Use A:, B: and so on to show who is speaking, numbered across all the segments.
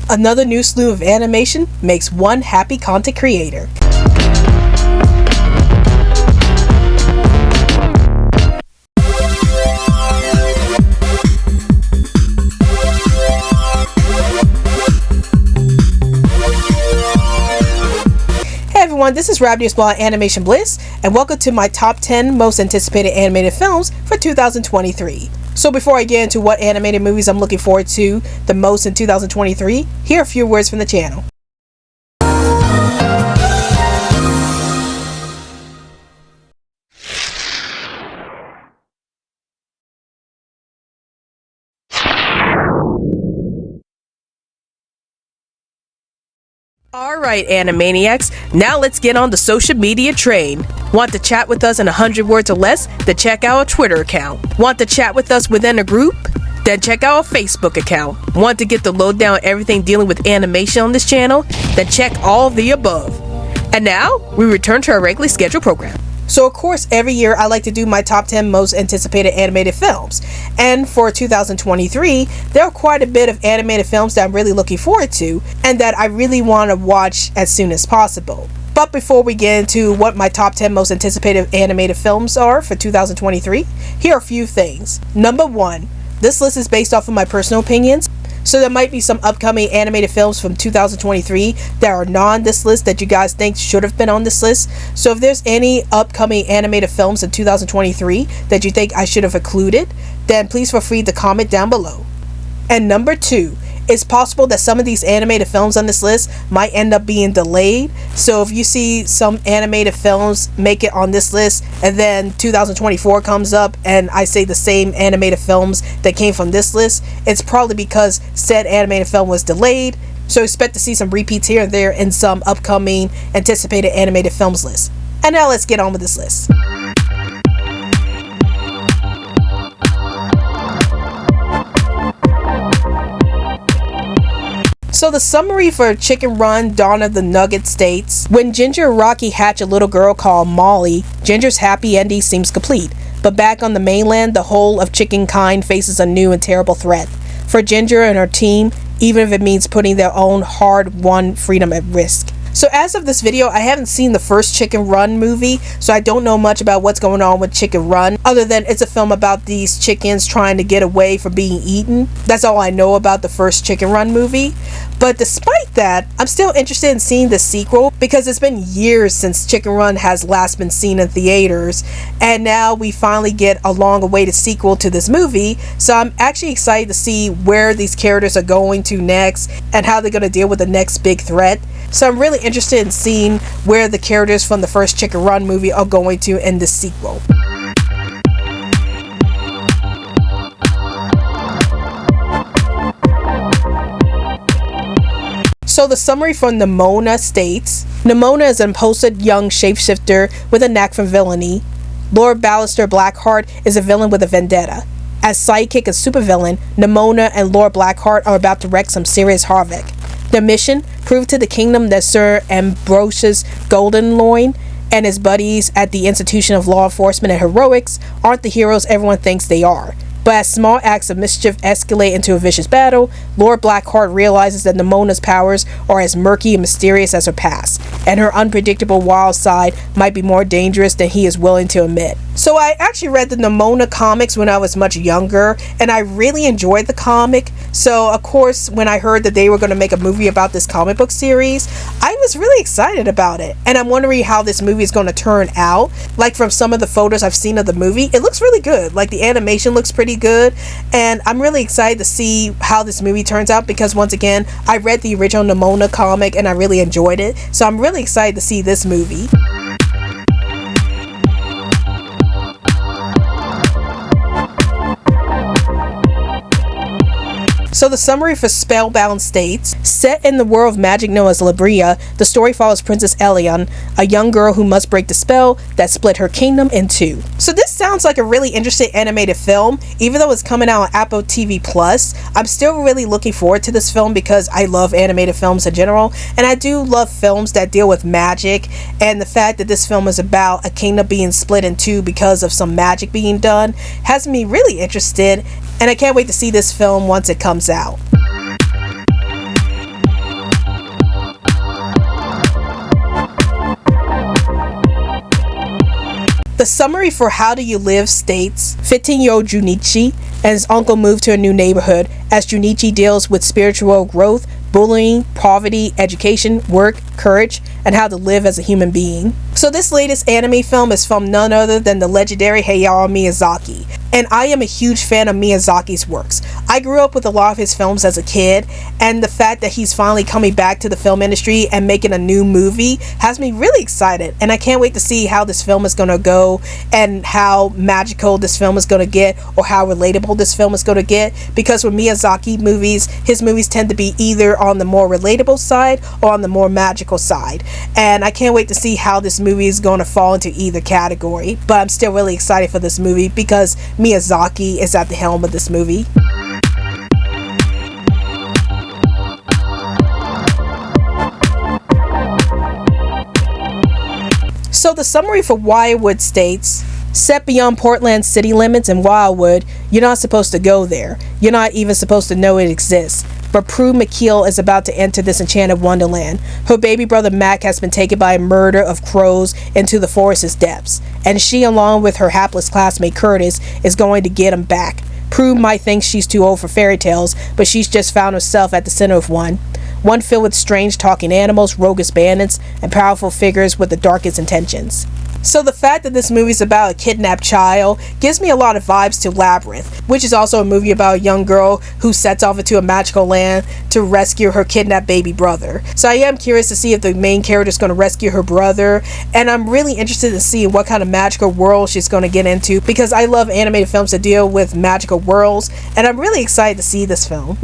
A: Another new slew of animation makes one happy content creator. Hey everyone, this is Rabdius Blog Animation Bliss, and welcome to my top 10 most anticipated animated films for 2023. So before I get into what animated movies I'm looking forward to the most in 2023, here are a few words from the channel. Alright Animaniacs, now let's get on the social media train. Want to chat with us in 100 words or less? Then check out our Twitter account. Want to chat with us within a group? Then check out our Facebook account. Want to get the lowdown on everything dealing with animation on this channel? Then check all the above. And now, we return to our regularly scheduled program. So of course, every year I like to do my top 10 most anticipated animated films. And for 2023, there are quite a bit of animated films that I'm really looking forward to and that I really want to watch as soon as possible. But before we get into what my top 10 most anticipated animated films are for 2023, here are a few things. Number 1, this list is based off of my personal opinions. So there might be some upcoming animated films from 2023 that are not on this list that you guys think should have been on this list. So if there's any upcoming animated films in 2023 that you think I should have included, then please feel free to comment down below. And number 2, it's possible that some of these animated films on this list might end up being delayed. So if you see some animated films make it on this list and then 2024 comes up and I say the same animated films that came from this list, it's probably because said animated film was delayed. So expect to see some repeats here and there in some upcoming anticipated animated films list. And now let's get on with this list. So the summary for Chicken Run Dawn of the Nugget states, when Ginger and Rocky hatch a little girl called Molly, Ginger's happy ending seems complete. But back on the mainland, the whole of chicken kind faces a new and terrible threat. For Ginger and her team, even if it means putting their own hard-won freedom at risk. So as of this video, I haven't seen the first Chicken Run movie, so I don't know much about what's going on with Chicken Run, other than it's a film about these chickens trying to get away from being eaten. That's all I know about the first Chicken Run movie. But despite that, I'm still interested in seeing the sequel because it's been years since Chicken Run has last been seen in theaters, and now we finally get a long-awaited sequel to this movie, so I'm actually excited to see where these characters are going to next and how they're going to deal with the next big threat. So I'm really interested in seeing where the characters from the first Chicken Run movie are going to in this sequel. So the summary from Nimona states, Nimona is an impulsive young shapeshifter with a knack for villainy. Lord Ballister Blackheart is a villain with a vendetta. As sidekick and supervillain, Nimona and Lord Blackheart are about to wreak some serious havoc. Their mission? Prove to the kingdom that Sir Ambrosius Goldenloin and his buddies at the Institution of Law Enforcement and Heroics aren't the heroes everyone thinks they are. But as small acts of mischief escalate into a vicious battle, Lord Blackheart realizes that Nimona's powers are as murky and mysterious as her past, and her unpredictable wild side might be more dangerous than he is willing to admit. So I actually read the Nimona comics when I was much younger, and I really enjoyed the comic. So of course, when I heard that they were going to make a movie about this comic book series, I was really excited about it. And I'm wondering how this movie is going to turn out. Like from some of the photos I've seen of the movie, it looks really good. Like the animation looks pretty good, and I'm really excited to see how this movie turns out because once again, I read the original Nimona comic and I really enjoyed it. So I'm really excited to see this movie. So the summary for Spellbound states, set in the world of magic known as Labria, the story follows Princess Elion, a young girl who must break the spell that split her kingdom in two. So this sounds like a really interesting animated film. Even though it's coming out on Apple TV Plus, I'm still really looking forward to this film because I love animated films in general, and I do love films that deal with magic, and the fact that this film is about a kingdom being split in two because of some magic being done has me really interested, and I can't wait to see this film once it comes out. summary for How Do You Live states 15-year-old Junichi and his uncle move to a new neighborhood as Junichi deals with spiritual growth, bullying, poverty, education, work, courage, and how to live as a human being. So this latest anime film is from none other than the legendary Hayao Miyazaki, and I am a huge fan of Miyazaki's works. I grew up with a lot of his films as a kid, and the fact that he's finally coming back to the film industry and making a new movie has me really excited, and I can't wait to see how this film is going to go and how magical this film is going to get, or how relatable this film is going to get, because with Miyazaki movies, his movies tend to be either on the more relatable side or on the more magical side, and I can't wait to see how this movie is going to fall into either category. But I'm still really excited for this movie because Miyazaki is at the helm of this movie. So the summary for Wildwood states, set beyond Portland's city limits in Wildwood, you're not supposed to go there. You're not even supposed to know it exists. But Prue McKeel is about to enter this enchanted wonderland. Her baby brother Mac has been taken by a murder of crows into the forest's depths, and she, along with her hapless classmate Curtis, is going to get him back. Prue might think she's too old for fairy tales, but she's just found herself at the center of one filled with strange talking animals, roguish bandits, and powerful figures with the darkest intentions. So the fact that this movie is about a kidnapped child gives me a lot of vibes to Labyrinth, which is also a movie about a young girl who sets off into a magical land to rescue her kidnapped baby brother. So I am curious to see if the main character is going to rescue her brother, and I'm really interested in seeing what kind of magical world she's going to get into, because I love animated films that deal with magical worlds, and I'm really excited to see this film.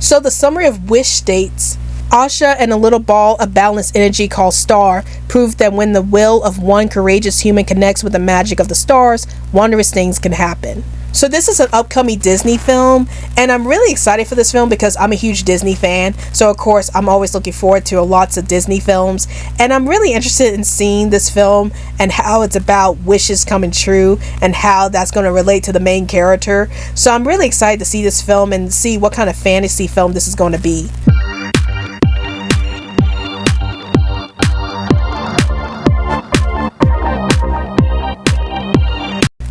A: So the summary of Wish states, Asha and a little ball of balanced energy called Star proved that when the will of one courageous human connects with the magic of the stars, wondrous things can happen. So this is an upcoming Disney film, and I'm really excited for this film because I'm a huge Disney fan. So of course I'm always looking forward to lots of Disney films, and I'm really interested in seeing this film and how it's about wishes coming true and how that's going to relate to the main character. So I'm really excited to see this film and see what kind of fantasy film this is going to be.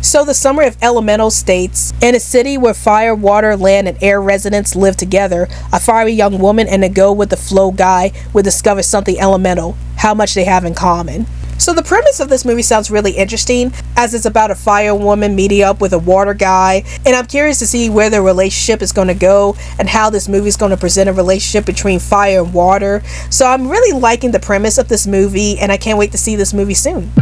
A: So the summary of Elemental states, in a city where fire, water, land, and air residents live together, a fiery young woman and a go-with-the-flow guy will discover something elemental, how much they have in common. So the premise of this movie sounds really interesting, as it's about a fire woman meeting up with a water guy, and I'm curious to see where their relationship is going to go and how this movie is going to present a relationship between fire and water. So I'm really liking the premise of this movie, and I can't wait to see this movie soon.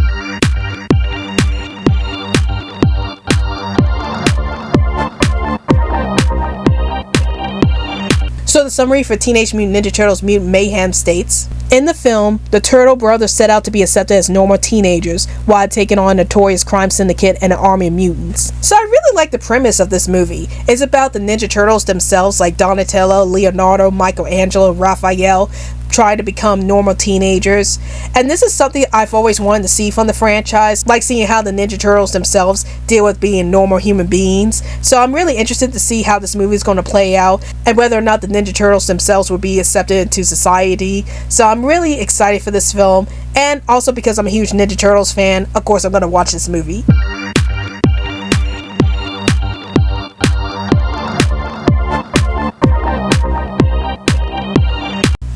A: So the summary for Teenage Mutant Ninja Turtles Mutant Mayhem states, in the film, the Turtle brothers set out to be accepted as normal teenagers while taking on a notorious crime syndicate and an army of mutants. So I really like the premise of this movie. It's about the Ninja Turtles themselves, like Donatello, Leonardo, Michelangelo, Raphael, trying to become normal teenagers, and this is something I've always wanted to see from the franchise, like seeing how the Ninja Turtles themselves deal with being normal human beings. So I'm really interested to see how this movie is going to play out and whether or not the Ninja Turtles themselves will be accepted into society. So I'm really excited for this film, and also because I'm a huge Ninja Turtles fan, of course I'm going to watch this movie.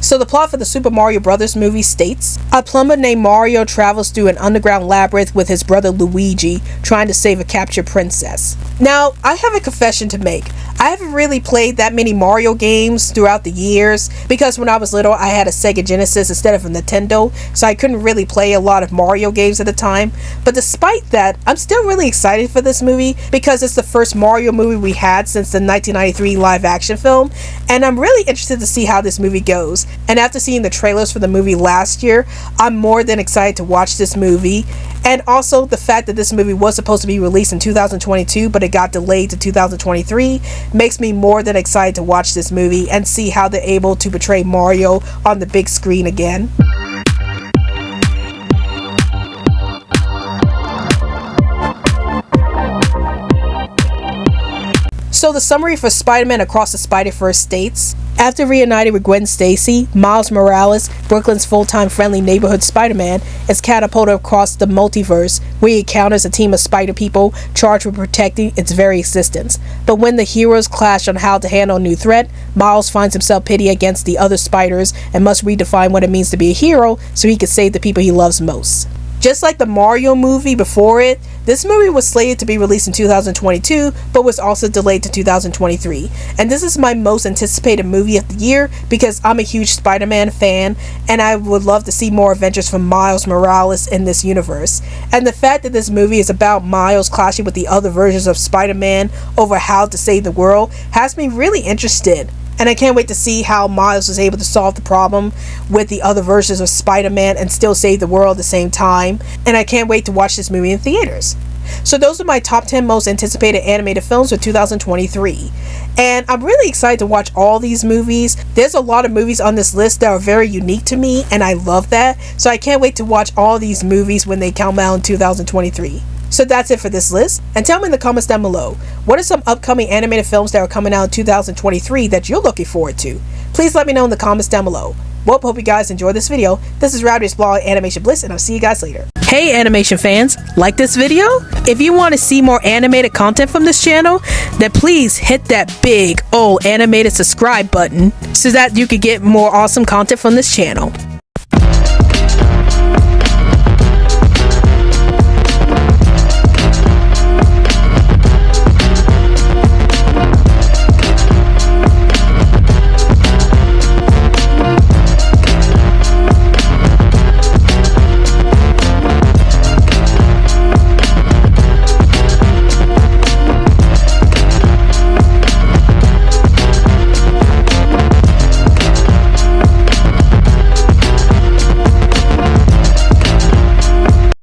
A: So the plot for the Super Mario Bros. Movie states, a plumber named Mario travels through an underground labyrinth with his brother Luigi, trying to save a captured princess. Now, I have a confession to make. I haven't really played that many Mario games throughout the years, because when I was little I had a Sega Genesis instead of a Nintendo, so I couldn't really play a lot of Mario games at the time. But despite that, I'm still really excited for this movie because it's the first Mario movie we had since the 1993 live action film, and I'm really interested to see how this movie goes. And after seeing the trailers for the movie last year, I'm more than excited to watch this movie. And also the fact that this movie was supposed to be released in 2022 but it got delayed to 2023 makes me more than excited to watch this movie and see how they're able to portray Mario on the big screen again. So the summary for Spider-Man Across the Spider-Verse states, after reuniting with Gwen Stacy, Miles Morales, Brooklyn's full-time friendly neighborhood Spider-Man, is catapulted across the multiverse, where he encounters a team of spider people charged with protecting its very existence. But when the heroes clash on how to handle a new threat, Miles finds himself pitted against the other spiders and must redefine what it means to be a hero so he can save the people he loves most. Just like the Mario movie before it, this movie was slated to be released in 2022, but was also delayed to 2023. And this is my most anticipated movie of the year because I'm a huge Spider-Man fan, and I would love to see more adventures from Miles Morales in this universe. And the fact that this movie is about Miles clashing with the other versions of Spider-Man over how to save the world has me really interested. And I can't wait to see how Miles was able to solve the problem with the other versions of Spider-Man and still save the world at the same time. And I can't wait to watch this movie in theaters. So those are my top 10 most anticipated animated films for 2023. And I'm really excited to watch all these movies. There's a lot of movies on this list that are very unique to me, and I love that. So I can't wait to watch all these movies when they come out in 2023. So that's it for this list, and tell me in the comments down below, what are some upcoming animated films that are coming out in 2023 that you're looking forward to? Please let me know in the comments down below. Well, hope you guys enjoyed this video. This is Rowdy's blog, Animation Bliss, and I'll see you guys later. Hey animation fans, like this video? If you want to see more animated content from this channel, then please hit that big old animated subscribe button so that you can get more awesome content from this channel.